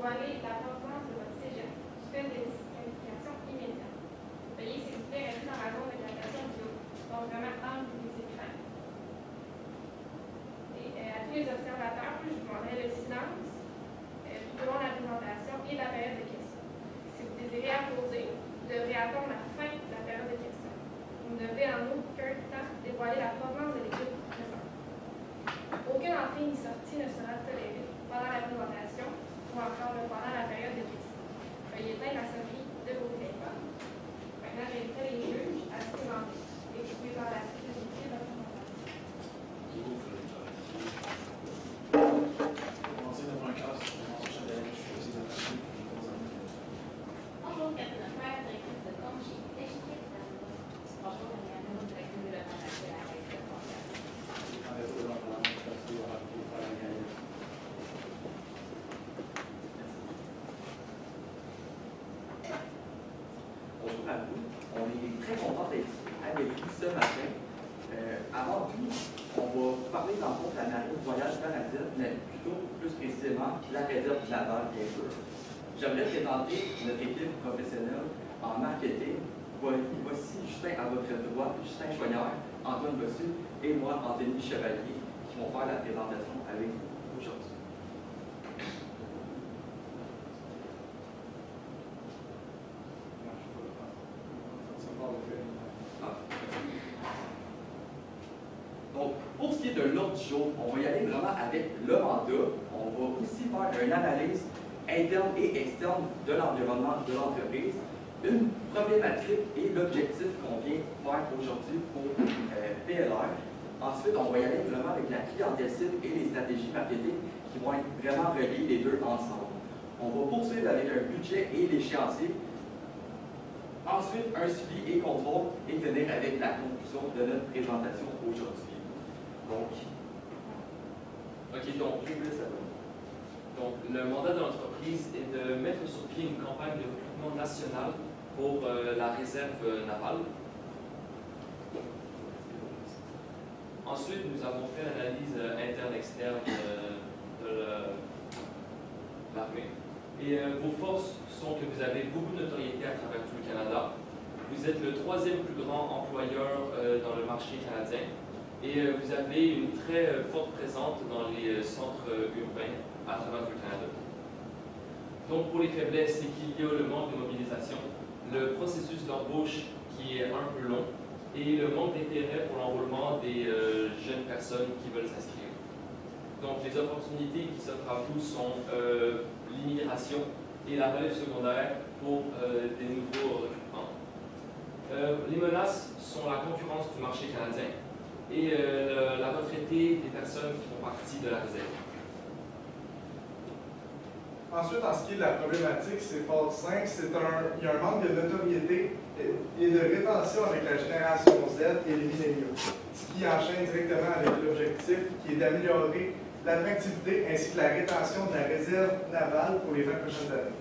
dévoiler la provenance de votre cégep du fait de disqualification immédiate. Veuillez, s'il vous plaît, rester dans la zone de captation vidéo. Donc, vraiment, entre les écrans. Et à tous les observateurs, je vous demanderai le silence tout au long de la présentation et de la période de questions. Si vous désirez applaudir, vous devrez attendre la fin de la période de questions. Vous ne devez en aucun temps dévoiler la provenance de l'équipe présente. Aucune entrée ni sortie ne sera tolérée pendant la présentation ou encore pendant la période de questions. Veuillez éteindre la sonnerie de vos téléphones. Maintenant, j'inviterai les juges à se présenter et vous pouvez par la suite exécuter votre présentation. Bonjour, Catherine Lefebvre, directrice de compte chez Technique. Bonjour, Danielle, directrice de développement de la Caisse de confiance. Bonjour à vous. On est très content d'être avec vous ce matin. Avant tout, on va parler dans le fond de la marine voyage canadienne, mais plutôt plus précisément la réserve de Laval, bien sûr. J'aimerais présenter notre équipe professionnelle en marketing. Voici Justin à votre droite, Justin Choignard, Antoine Bossu et moi, Anthony Chevalier, qui vont faire la présentation avec vous aujourd'hui. Donc, pour ce qui est de l'ordre du jour, on va y aller vraiment avec le mandat. On va aussi faire une analyse interne et externe de l'environnement de l'entreprise, une problématique et l'objectif qu'on vient faire aujourd'hui pour PLR. Ensuite, on va y aller vraiment avec la clientèle cible et les stratégies marketing qui vont être vraiment reliées les deux ensemble. On va poursuivre avec un budget et l'échéancier. Ensuite, un suivi et contrôle et finir avec la conclusion de notre présentation aujourd'hui. Donc, je vous laisse à vous. Donc, le mandat de l'entreprise est de mettre sur pied une campagne de recrutement nationale pour la réserve navale. Ensuite, nous avons fait l'analyse interne-externe de l'armée. Et vos forces sont que vous avez beaucoup de notoriété à travers tout le Canada. Vous êtes le 3e plus grand employeur dans le marché canadien. Et vous avez une très forte présence dans les centres urbains à travers tout le Canada. Donc, pour les faiblesses, c'est qu'il y a le manque de mobilisation, le processus d'embauche qui est un peu long et le manque d'intérêt pour l'enrôlement des jeunes personnes qui veulent s'inscrire. Donc, les opportunités qui s'offrent à vous sont l'immigration et la relève secondaire pour des nouveaux recrutements. Les menaces sont la concurrence du marché canadien et la retraitée des personnes qui font partie de la réserve. Ensuite, en ce qui est de la problématique, c'est fort simple. Il y a un manque de notoriété et de rétention avec la génération Z et les milléniaux, ce qui enchaîne directement avec l'objectif qui est d'améliorer l'attractivité ainsi que la rétention de la réserve navale pour les 20 prochaines années.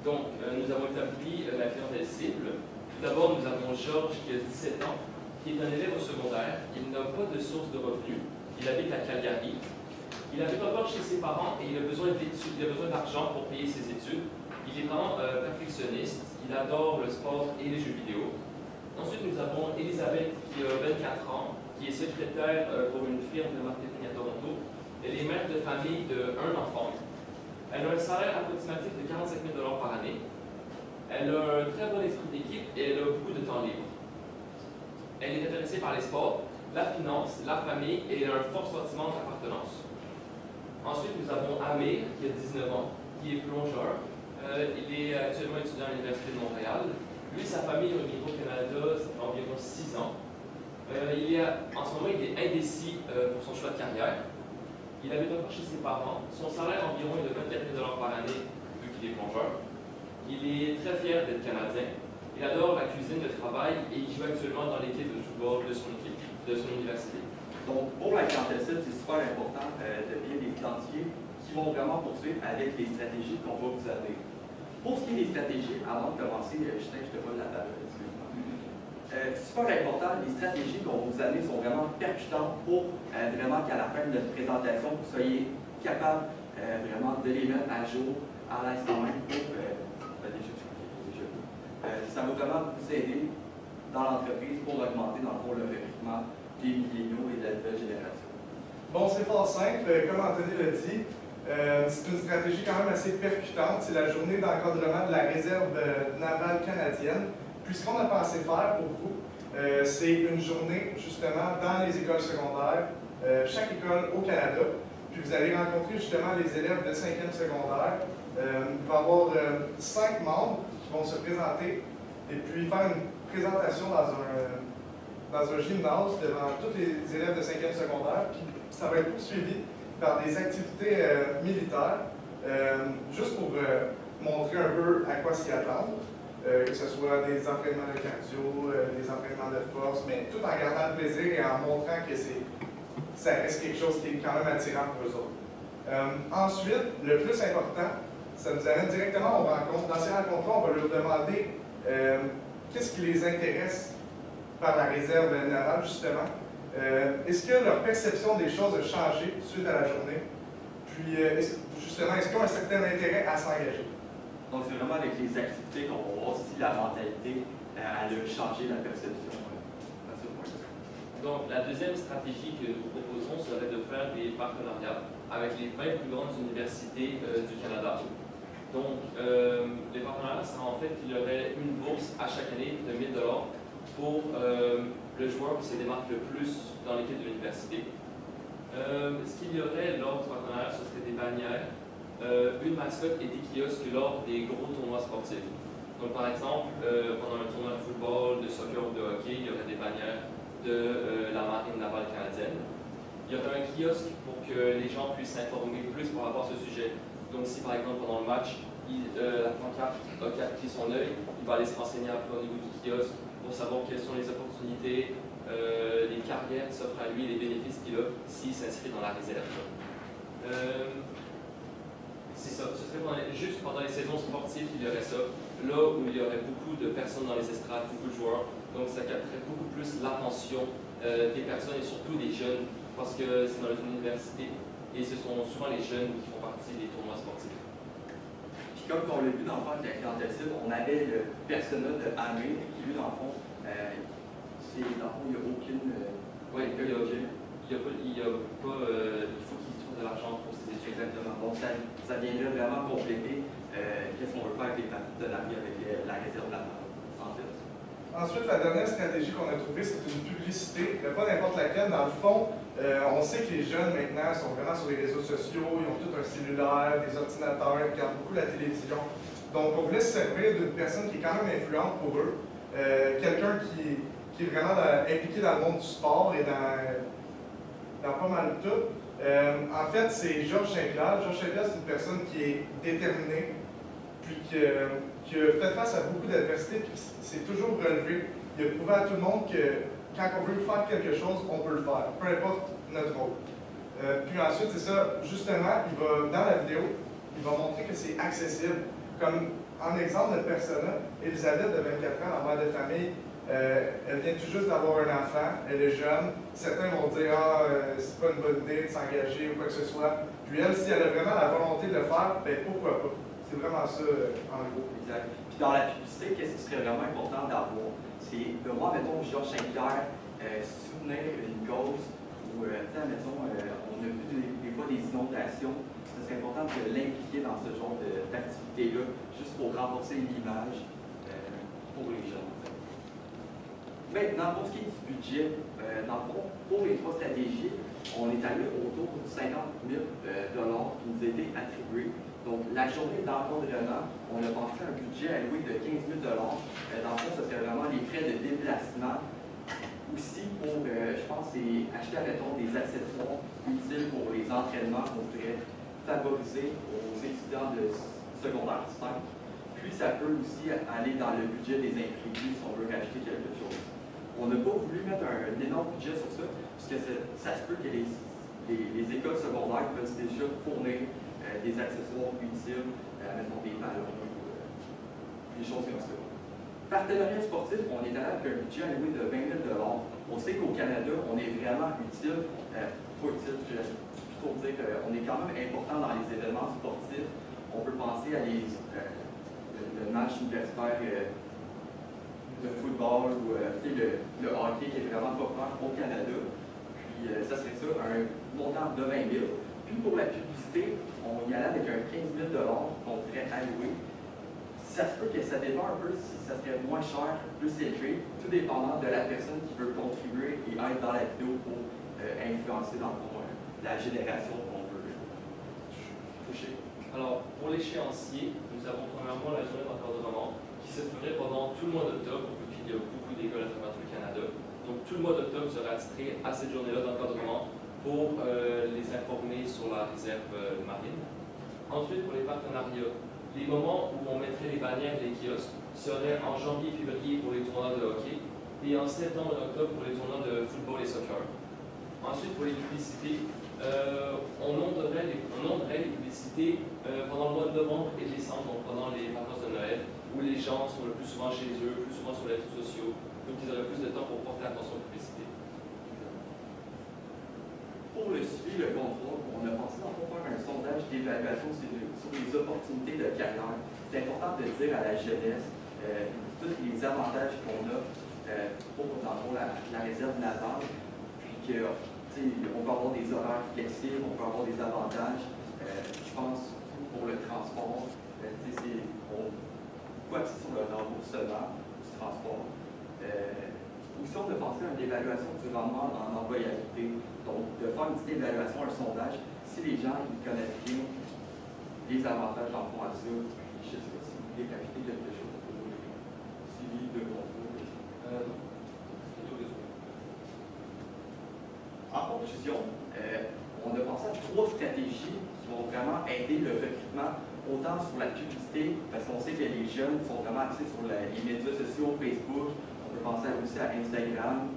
Donc, nous avons établi la clientèle cible. Tout d'abord, nous avons Georges qui a 17 ans, qui est un élève au secondaire. Il n'a pas de source de revenus. Il habite à Calgary. Il habite encore chez ses parents et il a besoin d'argent pour payer ses études. Il est vraiment perfectionniste. Il adore le sport et les jeux vidéo. Ensuite, nous avons Elisabeth qui a 24 ans, qui est secrétaire pour une firme de marketing à Toronto. Elle est mère de famille d'un enfant. Elle a un salaire approximatif de 45 000 par année. Elle a un très bon esprit d'équipe et elle a beaucoup de temps libre. Elle est intéressée par les sports, la finance, la famille et elle a un fort sentiment d'appartenance. Ensuite, nous avons Amir, qui a 19 ans, qui est plongeur. Il est actuellement étudiant à l'Université de Montréal. Lui et sa famille ont immigré au Canada environ 6 ans. En ce moment, il est indécis pour son choix de carrière. Il habite encore chez ses parents. Son salaire environ est de 24 000 par année, vu qu'il est plongeur. Il est très fier d'être Canadien. Il adore la cuisine, le travail et il joue actuellement dans l'équipe de football de son université. Donc, pour la clientèle cible, c'est super important de bien les identifier qui vont vraiment poursuivre avec les stratégies qu'on va vous amener. Pour ce qui est des stratégies, avant de commencer, Justin, je te vole la parole, excuse-moi. Super important, les stratégies qu'on va vous amener sont vraiment percutantes pour vraiment qu'à la fin de notre présentation, vous soyez capable vraiment de les mettre à jour, à l'aise quand même pour ça va vraiment vous aider dans l'entreprise pour augmenter dans le fond le recrutement des milléniaux et de la nouvelle génération. Bon, c'est fort simple. Comme Anthony l'a dit, c'est une stratégie quand même assez percutante. C'est la journée d'encadrement de la réserve navale canadienne. Puis ce qu'on a pensé faire pour vous, c'est une journée justement dans les écoles secondaires, chaque école au Canada. Puis vous allez rencontrer justement les élèves de 5e secondaire. Il va y avoir 5 membres qui vont se présenter et puis faire une présentation dans un gymnase devant tous les élèves de 5e secondaire. Puis ça va être poursuivi par des activités militaires, juste pour montrer un peu à quoi s'y attendre, que ce soit des entraînements de cardio, des entraînements de force, mais tout en gardant le plaisir et en montrant que ça reste quelque chose qui est quand même attirant pour eux autres. Ensuite, le plus important, ça nous amène directement aux rencontres. Dans ces rencontres-là, on va leur demander qu'est-ce qui les intéresse par la réserve navale, justement. Est-ce que leur perception des choses a changé suite à la journée? Puis, justement, est-ce qu'ils ont un certain intérêt à s'engager? Donc, c'est vraiment avec les activités qu'on va voir si la mentalité a changé la perception à ce point-là. Donc, la deuxième stratégie que nous proposons serait de faire des partenariats avec les 20 plus grandes universités du Canada. Donc, les partenariats, c'est en fait qu'il y aurait une bourse à chaque année de 1 000 $ pour le joueur qui se démarque le plus dans l'équipe de l'université. Ce qu'il y aurait lors du partenariat, ce serait des bannières, une mascotte et des kiosques lors des gros tournois sportifs. Donc, par exemple, pendant un tournoi de football, de soccer ou de hockey, il y aurait des bannières de la Marine navale canadienne. Il y aurait un kiosque pour que les gens puissent s'informer plus par rapport à ce sujet. Donc, si par exemple pendant le match, la pancarte a capté son œil, il va aller se renseigner un peu au niveau du kiosque pour savoir quelles sont les opportunités, les carrières qui s'offrent à lui, les bénéfices qu'il a s'il s'inscrit dans la réserve. C'est ça, ce serait juste pendant les saisons sportives qu'il y aurait ça, là où il y aurait beaucoup de personnes dans les estrades, beaucoup de joueurs, donc ça capterait beaucoup plus l'attention des personnes et surtout des jeunes, parce que c'est dans une université et ce sont souvent les jeunes qui font partie des tournois sportifs. Puis comme on l'a vu dans le fond de la clientèle cible, on avait le persona de Amir qui lui dans le fond, il n'y a aucune... il faut qu'il trouve de l'argent pour ses études. Exactement. Donc ça viendrait vraiment compléter qu'est-ce qu'on veut faire avec les partenariats avec la réserve navale, en fait. Ensuite, la dernière stratégie qu'on a trouvée, c'est une publicité, pas n'importe laquelle. Dans le fond, on sait que les jeunes maintenant sont vraiment sur les réseaux sociaux, ils ont tout un cellulaire, des ordinateurs, ils regardent beaucoup la télévision. Donc, on voulait se servir d'une personne qui est quand même influente pour eux, quelqu'un qui est vraiment impliqué dans le monde du sport et dans pas mal de tout. En fait, c'est Georges Saint-Pierre. Georges Saint-Pierre, c'est une personne qui est déterminée, puis qui a fait face à beaucoup d'adversités, puis c'est toujours relevé. Il a prouvé à tout le monde que quand on veut faire quelque chose, on peut le faire, peu importe notre rôle. Puis ensuite, c'est ça, justement, dans la vidéo, il va montrer que c'est accessible. Comme en exemple, notre persona, Elisabeth, de 24 ans, la mère de famille, elle vient tout juste d'avoir un enfant, elle est jeune. Certains vont dire c'est pas une bonne idée de s'engager ou quoi que ce soit. Puis elle, si elle a vraiment la volonté de le faire, ben pourquoi pas? C'est vraiment ça en gros. Exact. Puis dans la publicité, qu'est-ce qui serait vraiment important d'avoir? C'est de voir, mettons, Georges Saint-Pierre soutenir une cause ou, mettons, on a vu des fois des inondations. C'est important de l'impliquer dans ce genre d'activité-là, juste pour renforcer l'image pour les gens. Maintenant, pour ce qui est du budget, dans le fond, pour les 3 stratégies, on est allé autour de 50 000 $ qui nous a été attribués. Donc, la journée d'encadrement, on a pensé à un budget alloué de 15 000 $. Dans le fond, ce serait vraiment les frais de déplacement. Aussi, pour, je pense, c'est acheter, mettons, des accessoires utiles pour les entraînements qu'on voudrait favoriser aux étudiants de secondaire 5. Puis, ça peut aussi aller dans le budget des imprévus si on veut rajouter quelque chose. On n'a pas voulu mettre un énorme budget sur ça, puisque ça se peut que les écoles secondaires peuvent déjà fournir des accessoires utiles, mettons des ballons, des choses comme ça. Partenariat sportif, on est allé avec un budget alloué de 20 000 $. On sait qu'au Canada, on est vraiment utile, pas utile, juste pour dire qu'on est quand même important dans les événements sportifs. On peut penser à le match universitaire de football ou le hockey qui est vraiment populaire au Canada. Puis ça serait ça, un montant de 20 000. Puis pour la publicité, on y allait avec un 15 000 qu'on pourrait allouer. Ça se peut que ça dépend un peu si ça serait moins cher, plus élevé, tout dépendant de la personne qui veut contribuer et être dans la vidéo pour influencer dans le fond la génération qu'on veut toucher. Alors, pour l'échéancier, nous avons premièrement la journée d'encadrement qui se ferait pendant tout le mois d'octobre, vu qu'il y a beaucoup d'écoles à travers tout le Canada. Donc, tout le mois d'octobre sera attitré à cette journée-là d'encadrement pour les informer sur la réserve marine. Ensuite, pour les partenariats, les moments où on mettrait les bannières et les kiosques seraient en janvier-février pour les tournois de hockey et en septembre et octobre pour les tournois de football et soccer. Ensuite, pour les publicités, on onderait les publicités pendant le mois de novembre et décembre, donc pendant les vacances de Noël, où les gens sont le plus souvent chez eux, plus souvent sur les réseaux sociaux, donc ils auraient plus de temps pour porter attention aux publicités. Pour le suivi, le contrôle, on a pensé pour faire un sondage d'évaluation sur les opportunités de carrière. C'est important de dire à la jeunesse tous les avantages qu'on a pour la réserve navale, puis qu'on peut avoir des horaires flexibles, on peut avoir des avantages. Je pense pour le transport, quoi que c'est sur le remboursement du transport. Aussi, on a pensé à une évaluation du rendement en employabilité. Donc, de faire une petite évaluation, un sondage, si les gens ils connaissent bien les avantages en fond à ça, puis je sais pas si vous voulez rajouter quelque chose pour le suivi de contrôle. En conclusion, on a pensé à 3 stratégies qui vont vraiment aider le recrutement, autant sur la publicité, parce qu'on sait que les jeunes sont vraiment axés sur les médias sociaux, Facebook. On peut penser aussi à Instagram,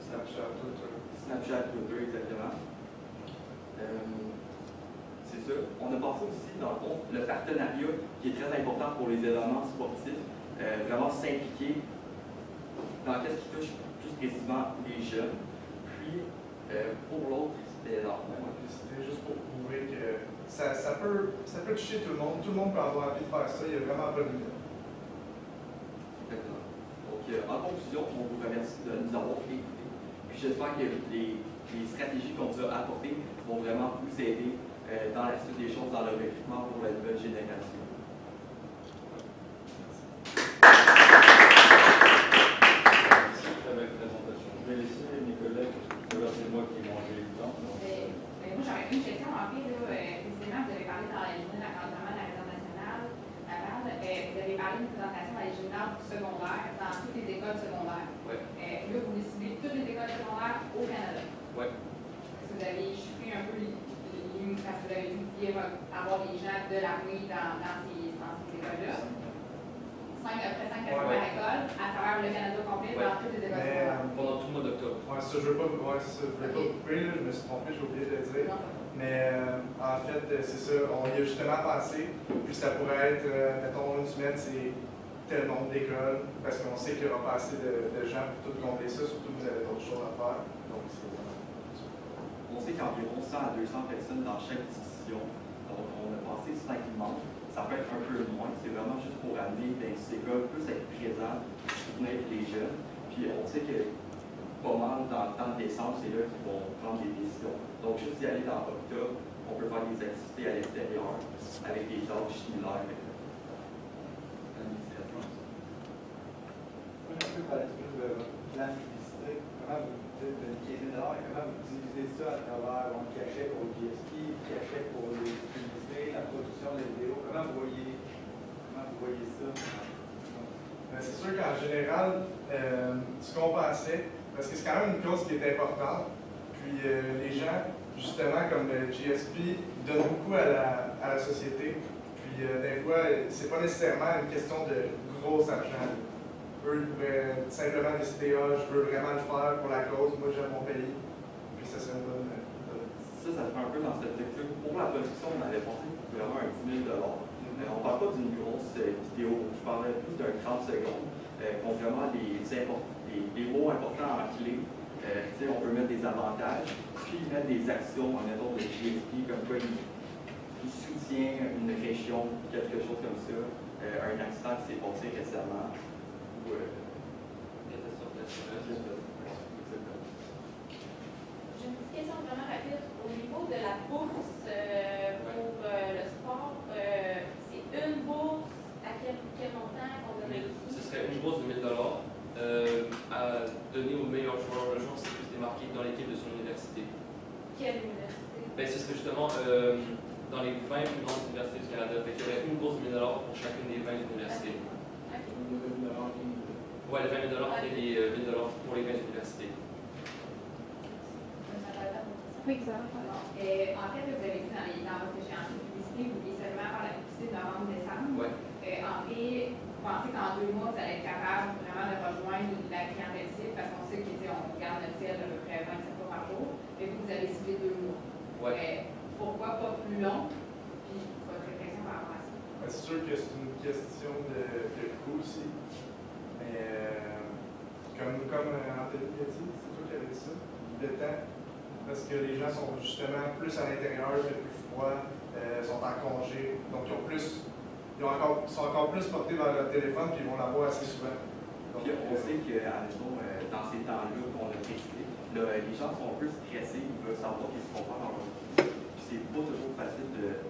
Snapchat, Twitter, exactement. C'est ça. On a pensé aussi, dans le fond, le partenariat qui est très important pour les événements sportifs, vraiment s'impliquer dans ce qui touche plus précisément les jeunes. Puis, pour l'autre, c'était dans le fond. C'était juste pour prouver que ça peut toucher tout le monde. Tout le monde peut avoir envie de faire ça. Il n'y a vraiment pas de limite. Donc, en conclusion, on vous remercie de nous avoir écoutés. Puis j'espère que les stratégies qu'on vous a apportées vont vraiment vous aider dans la suite des choses dans le recrutement pour la nouvelle génération. Merci, très belle présentation. Je vais laisser mes collègues, c'est moi qui ai mangé le temps. Moi, j'aurais une question en fait. Précisément, vous avez parlé dans la journée d'encadrement de la Réserve nationale. Vous avez parlé d'une présentation dans les gymnases secondaires, dans toutes les écoles secondaires. Ouais. Là, vous voulez cibler toutes les écoles secondaires au Canada. Oui. Est-ce que vous avez chiffré un peu parce que vous avez dit avoir des gens de l'armée dans ces écoles-là? Après 5 premières écoles, à travers le Canada complet, dans toutes les écoles secondaires. Pendant tout le mois d'octobre. Ouais, ça, je ne veux pas vous couper, je me suis trompé, j'ai oublié de le dire. Mais en fait, c'est ça, on y a justement pensé, puis ça pourrait être, mettons, une semaine, c'est tel nombre d'écoles, parce qu'on sait qu'il n'y aura pas assez de gens pour tout compter ça, surtout que vous avez d'autres choses à faire. Donc, c'est vraiment. On sait qu'environ 100 à 200 personnes dans chaque division. Donc, on a pensé 5 membres. Ça peut être un peu moins. C'est vraiment juste pour amener ces écoles plus être présents, soutenir les jeunes. Puis, on sait que pas mal dans le temps de décembre, c'est là qu'ils vont prendre des décisions. Donc, juste y aller dans octobre, on peut faire des activités à l'extérieur avec des tâches similaires avec l'administration. Un peu par la suite de votre plan publicité, comment vous dites de 15 000 et comment vous divisez ça à travers un cachet pour le GSP, cachet pour les publicités, la production des vidéos, comment vous voyez ça? C'est sûr qu'en général, ce qu'on pensait, parce que c'est quand même une cause qui est importante, puis les gens, justement, comme le GSP, donnent beaucoup à la société, puis des fois, c'est pas nécessairement une question de gros argent. Eux, ils pourraient simplement décider, je veux vraiment le faire pour la cause, moi j'aime mon pays, puis ça serait une bonne. Ça fait un peu dans cette lecture. Pour la production, on avait pensé vraiment un 10 000 $. On ne parle pas d'une grosse vidéo, je parlais plus d'un 30 secondes, pour vraiment les mots importants en clé. On peut mettre des avantages, puis ils mettent des actions, mettons, de GSP, comme quoi il soutient une région, quelque chose comme ça, un accident qui s'est passé récemment, ou Catastrophe naturelle. J'ai une petite question vraiment rapide. Au niveau de la bourse pour le sport, c'est une bourse à quel montant qu'on donne? Ce serait une bourse de 1000 $ à donner au meilleur joueur. Le joueur s'est plus démarqué dans l'équipe de son université. Quelle université? Ben, ce serait justement dans les 20 plus grandes universités du Canada. Fait qu'il y aurait une bourse de 1000 $ pour chacune des 20 universités. Ouais, les 20 000 $, et les 1000 $ pour les 20 universités. Oui, ça va. En fait, vous avez dit dans votre échéance de publicité, vous voulez seulement faire la publicité de novembre-décembre. Ouais. En fait, vous pensez qu'en 2 mois, vous allez être capable vraiment de rejoindre la clientèle cible, parce qu'on sait qu'on garde notre ciel à peu près 27 fois par jour, mais vous avez ciblé 2 mois. Ouais. Pourquoi pas plus long? Puis votre réflexion par rapport à ça? C'est sûr que c'est une question de coût aussi. Mais comme Anthony a dit, c'est toi qui avais dit ça, le temps. Parce que les gens sont justement plus à l'intérieur, il fait plus froid, sont en congé, donc sont encore plus portés vers leur téléphone puis ils vont l'avoir assez souvent. Donc, puis on sait que, dans ces temps-là qu'on a testé, les gens sont un peu stressés, ils veulent savoir qu'est-ce qu'ils vont faire dans leur vie. Puis c'est pas toujours facile de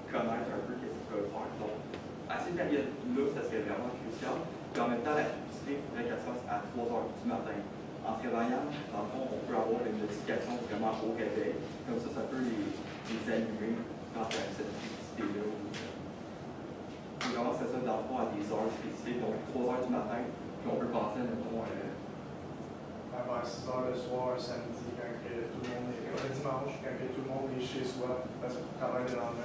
connaître un peu qu'est-ce qu'ils peuvent faire. Donc, à ces périodes-là, ça serait vraiment crucial. Puis en même temps, la publicité, il faudrait qu'elle se fasse à 3 h du matin. En se réveillant, dans le fond, on peut avoir une notification vraiment au réveil. Comme ça peut les allumer quand cette publicité-là. Vraiment, c'est ça, dans le fond, à des heures spécifiques, donc 3 h du matin, puis on peut penser, mettons, vers 6 h le soir, samedi, quand tout le monde est, le dimanche, quand tout le monde est chez soi, parce qu'on travaille le lendemain.